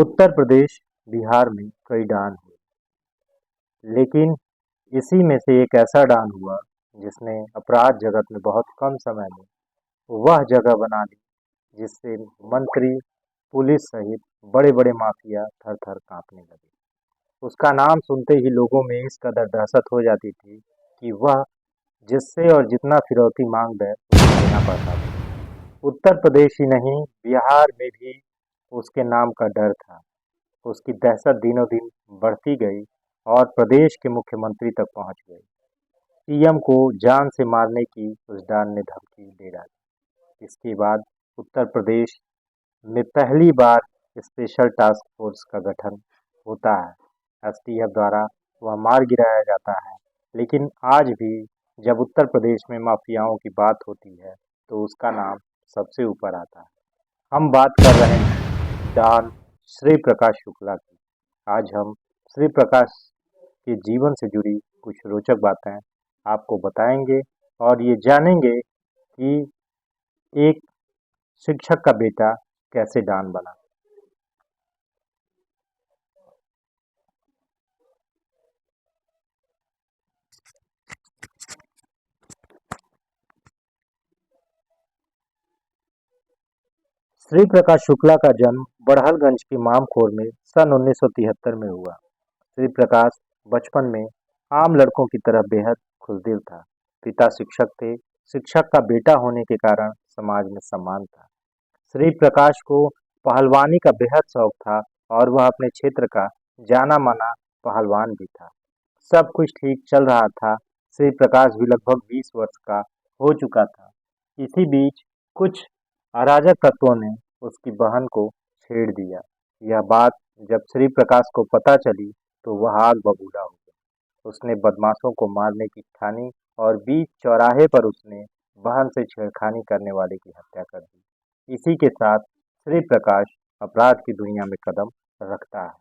उत्तर प्रदेश, बिहार में कई डॉन हुए, लेकिन इसी में से एक ऐसा डॉन हुआ जिसने अपराध जगत में बहुत कम समय में वह जगह बना ली जिससे मंत्री, पुलिस सहित बड़े-बड़े माफिया थर-थर कांपने लगे। उसका नाम सुनते ही लोगों में इस कदर दहशत हो जाती थी कि वह जिससे और जितना फिरौती मांग दे उसे देना पड़ता था। उत्तर प्रदेश ही नहीं, बिहार में भी उसके नाम का डर था। उसकी दहशत दिनों दिन बढ़ती गई और प्रदेश के मुख्यमंत्री तक पहुंच गई। सीएम को जान से मारने की उस डॉन ने धमकी दे डाली। इसके बाद उत्तर प्रदेश में पहली बार स्पेशल टास्क फोर्स का गठन होता है। एसटीएफ द्वारा वह मार गिराया जाता है। लेकिन आज भी जब उत्तर प्रदेश में माफियाओं की बात होती है तो उसका नाम सबसे ऊपर आता है। हम बात कर रहे हैं डॉन श्री प्रकाश शुक्ला की। आज हम श्री प्रकाश के जीवन से जुड़ी कुछ रोचक बातें आपको बताएंगे और ये जानेंगे कि एक शिक्षक का बेटा कैसे डॉन बना। श्री प्रकाश शुक्ला का जन्म बड़हलगंज के मामखोर में सन 1973 में हुआ। श्री प्रकाश बचपन में आम लड़कों की तरह बेहद खुशदिल था। पिता शिक्षक थे। शिक्षक का बेटा होने के कारण समाज में सम्मान था। श्री प्रकाश को पहलवानी का बेहद शौक था और वह अपने क्षेत्र का जाना माना पहलवान भी था। सब कुछ ठीक चल रहा था। श्री प्रकाश भी लगभग 20 वर्ष का हो चुका था। इसी बीच कुछ अराजक तत्वों ने उसकी बहन को छेड़ दिया। यह बात जब श्री प्रकाश को पता चली तो वह आग बबूला हो गया। उसने बदमाशों को मारने की ठानी और बीच चौराहे पर उसने बहन से छेड़खानी करने वाले की हत्या कर दी। इसी के साथ श्री प्रकाश अपराध की दुनिया में कदम रखता है।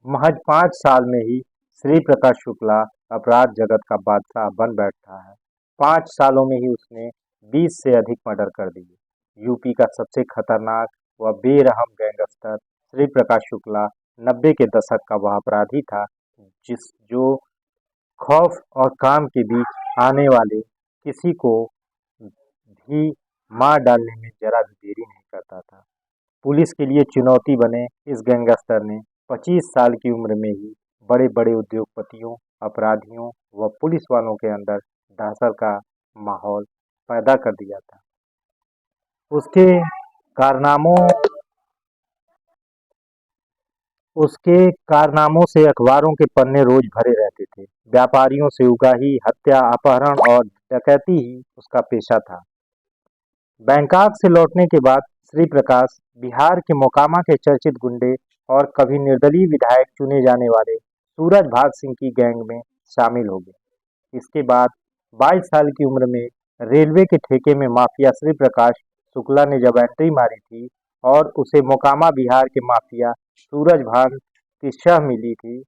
महज 5 साल में ही श्री प्रकाश शुक्ला अपराध जगत का बादशाह बन बैठता है। 5 सालों में ही उसने 20 से अधिक मर्डर कर दिए। यूपी का सबसे खतरनाक व बेरहम गैंगस्टर श्री प्रकाश शुक्ला 90 के दशक का वह अपराधी था जो खौफ और काम के बीच आने वाले किसी को भी मार डालने में जरा भी देरी नहीं करता था। पुलिस के लिए चुनौती बने इस गैंगस्टर ने 25 साल की उम्र में ही बड़े बड़े उद्योगपतियों, अपराधियों व पुलिस वालों के अंदर दहशत का माहौल पैदा कर दिया था। उसके कारनामों उसके कारनामों से अखबारों के पन्ने रोज भरे रहते थे। व्यापारियों से उगाही, हत्या, अपहरण और डकैती ही उसका पेशा था। बैंकॉक से लौटने के बाद श्री प्रकाश बिहार के मोकामा के चर्चित गुंडे और कभी निर्दलीय विधायक चुने जाने वाले सूरज भाग सिंह की गैंग में शामिल हो गए। इसके बाद 22 साल की उम्र में रेलवे के ठेके में माफिया श्री प्रकाश शुक्ला ने जब एंट्री मारी थी और उसे मोकामा बिहार के माफिया सूरज भान की शह मिली थी।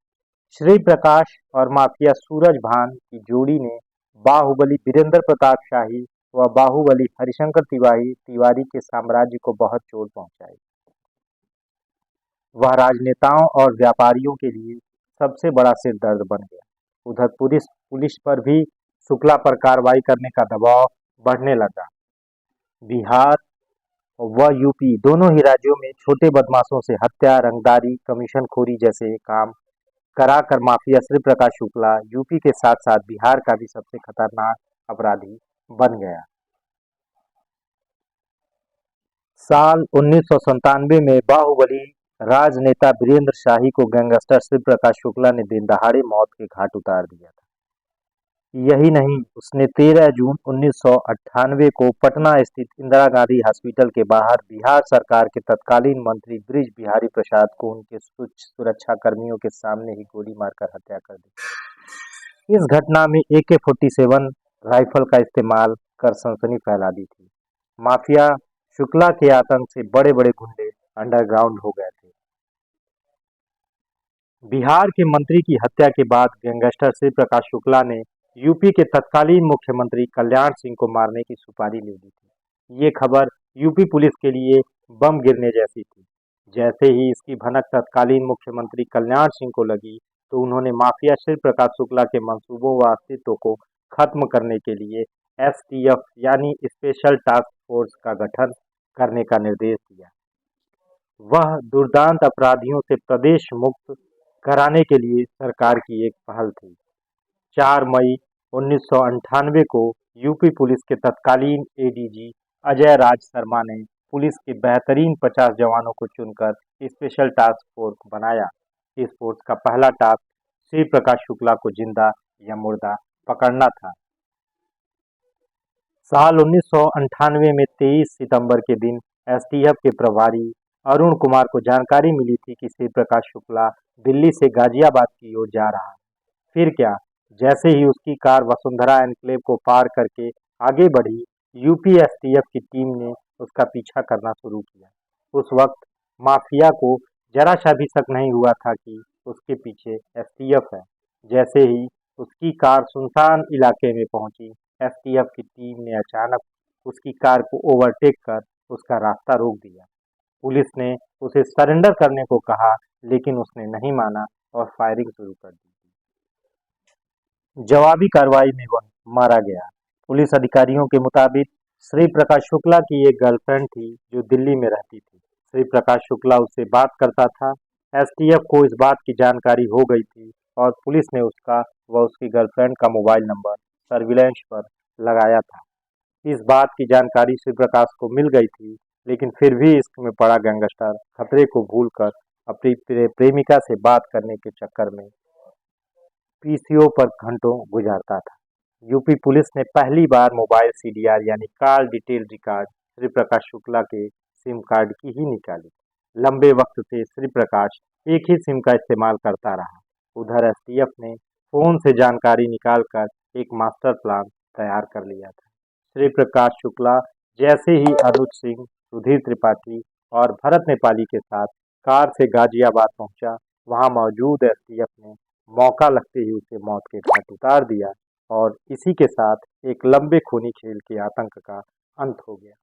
श्री प्रकाश और माफिया सूरज भान की जोड़ी ने बाहुबली वीरेंद्र प्रताप शाही व बाहुबली हरिशंकर तिवारी के साम्राज्य को बहुत चोट पहुंचाई। वह राजनेताओं और व्यापारियों के लिए सबसे बड़ा सिरदर्द बन गया। उधर पुलिस पुलिस पर भी शुक्ला पर कार्रवाई करने का दबाव बढ़ने लगा। बिहार व यूपी दोनों ही राज्यों में छोटे बदमाशों से हत्या, रंगदारी, कमीशनखोरी जैसे काम कराकर माफिया श्री प्रकाश शुक्ला यूपी के साथ साथ बिहार का भी सबसे खतरनाक अपराधी बन गया। साल 1997 में बाहुबली राजनेता वीरेंद्र शाही को गैंगस्टर श्री प्रकाश शुक्ला ने दिन दहाड़े मौत के घाट उतार दिया था। यही नहीं, उसने 13 जून 1998 को पटना स्थित इंदिरा गांधी हॉस्पिटल के बाहर बिहार सरकार के तत्कालीन मंत्री बृज बिहारी प्रसाद को उनके सुरक्षा कर्मियों के सामने ही गोली मारकर हत्या कर दी। इस घटना में AK-47 राइफल का इस्तेमाल कर सनसनी फैला दी थी। माफिया शुक्ला के आतंक से बड़े बड़े गुंडे अंडरग्राउंड हो गए थे। बिहार के मंत्री की हत्या के बाद गैंगस्टर श्री प्रकाश शुक्ला ने यूपी के तत्कालीन मुख्यमंत्री कल्याण सिंह को मारने की सुपारी ले ली थी। ये खबर यूपी पुलिस के लिए बम गिरने जैसी थी। जैसे ही इसकी भनक तत्कालीन मुख्यमंत्री कल्याण सिंह को लगी, तो उन्होंने माफिया श्री प्रकाश शुक्ला के मंसूबों व अस्तित्व को खत्म करने के लिए एसटीएफ यानी स्पेशल टास्क फोर्स का गठन करने का निर्देश दिया। वह दुर्दांत अपराधियों से प्रदेश मुक्त कराने के लिए सरकार की एक पहल थी। 4 मई 1998 को यूपी पुलिस के तत्कालीन एडीजी अजय राज शर्मा ने पुलिस के बेहतरीन 50 जवानों को चुनकर स्पेशल टास्क फोर्स बनाया। इस फोर्स का पहला टास्क श्री प्रकाश शुक्ला को जिंदा या मुर्दा पकड़ना था। साल 1998 में 23 सितंबर के दिन एसटीएफ के प्रभारी अरुण कुमार को जानकारी मिली थी कि श्री प्रकाश शुक्ला दिल्ली से गाजियाबाद की ओर जा रहा है। फिर क्या, जैसे ही उसकी कार वसुंधरा एन्क्लेव को पार करके आगे बढ़ी, यूपी एसटीएफ की टीम ने उसका पीछा करना शुरू किया। उस वक्त माफिया को जरा सा भी शक नहीं हुआ था कि उसके पीछे एसटीएफ है। जैसे ही उसकी कार सुनसान इलाके में पहुंची, एसटीएफ की टीम ने अचानक उसकी कार को ओवरटेक कर उसका रास्ता रोक दिया। पुलिस ने उसे सरेंडर करने को कहा, लेकिन उसने नहीं माना और फायरिंग शुरू कर दी। जवाबी कार्रवाई में वह मारा गया। पुलिस अधिकारियों के मुताबिक श्री प्रकाश शुक्ला की एक गर्लफ्रेंड थी जो दिल्ली में रहती थी। श्री प्रकाश शुक्ला उससे बात करता था। एसटीएफ को इस बात की जानकारी हो गई थी और पुलिस ने उसका व उसकी गर्लफ्रेंड का मोबाइल नंबर सर्विलांस पर लगाया था। इस बात की जानकारी श्री प्रकाश को मिल गई थी, लेकिन फिर भी इश्क में पड़ा गैंगस्टर खतरे को भूलकर अपनी प्रेमिका से बात करने के चक्कर में पीसीओ पर घंटों गुजारता था। यूपी पुलिस ने पहली बार मोबाइल सीडीआर यानी call detail record Shri Prakash Shukla के सिम कार्ड की ही निकाली। लंबे वक्त से श्री प्रकाश एक ही सिम का इस्तेमाल करता रहा। उधर एसटीएफ ने फोन से जानकारी निकालकर एक मास्टर प्लान तैयार कर लिया था। श्री प्रकाश शुक्ला जैसे ही अनुज सिंह, सुधीर त्रिपाठी और भरत नेपाली के साथ कार से गाजियाबाद पहुंचा, वहां मौजूद एसटीएफ ने मौका लगते ही उसे मौत के घाट उतार दिया और इसी के साथ एक लंबे खूनी खेल के आतंक का अंत हो गया।